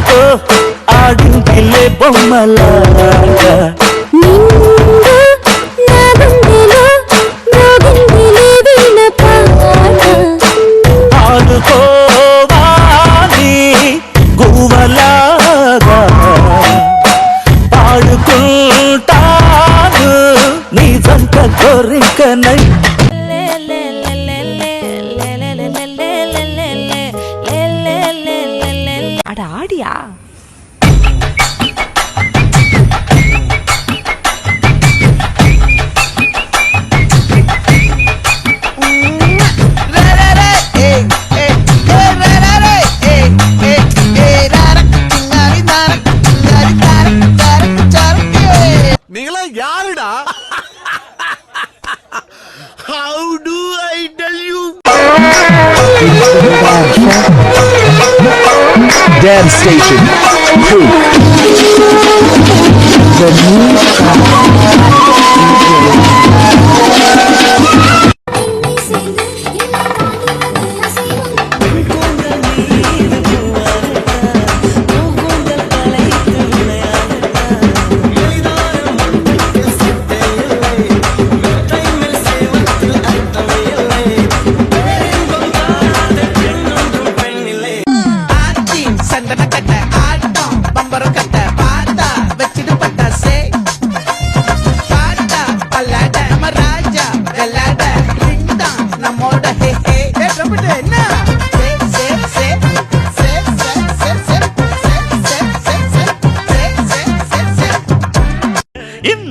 ఆడుకో ఆడిందిలే బొమ్మలాగా ఆడుకోవాలి గువ్వలాగా పాడుకుంటాను నీ జంట కోరికనై அட ஆடியா நீங்களா யாருடா? How do I tell you? Dance Station Proof. The new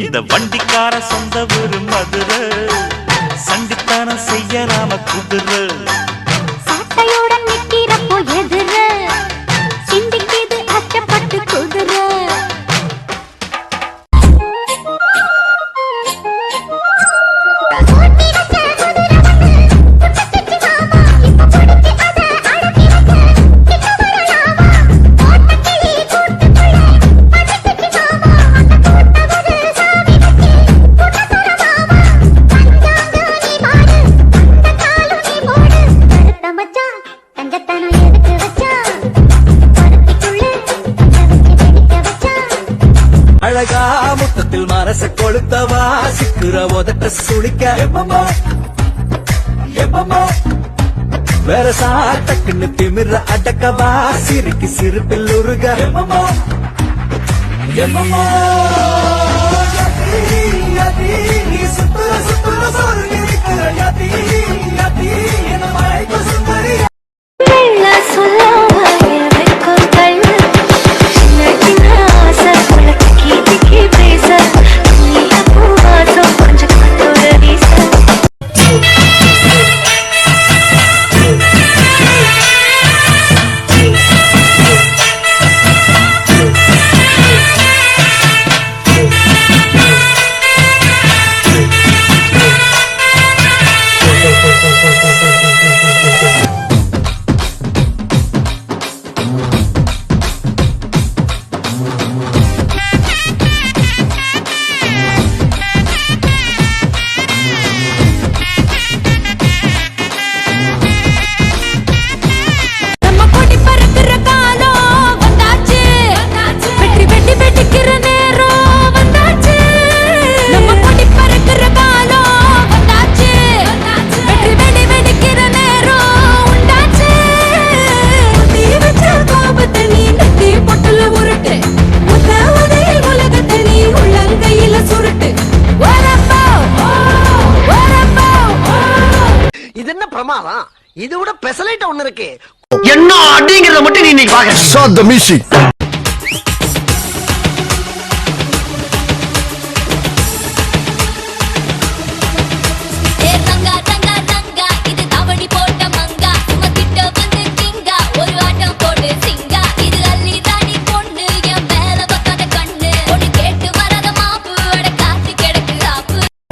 இந்த வண்டிக்கார சொந்த ஊரு மதுரை சண்டித்தனம் செய்யலாம குதிரை சாட்டையுடன் நிக்கிறப்போ எதிர சிந்திக்கிது அச்சப்பட்டு குதிரை அழகா முத்தத்தில் மனச கொளுத்தவா சிக்குற உதட்ட சுளிக்க வேற சாட்டக்குன்னு திமிர அடக்கவா சிரிக்கு சிரிப்பில் உருக பிரமாதம். இது விட பெசலைட் ஒண்ணு இருக்கு. என்ன அப்படிங்கறத மட்டும் நீ இன்னைக்கு பாக்க. Shut the music.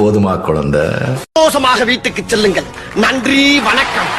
போதுமா குழந்தை? சந்தோஷமாக வீட்டுக்கு செல்லுங்கள். நன்றி, வணக்கம்.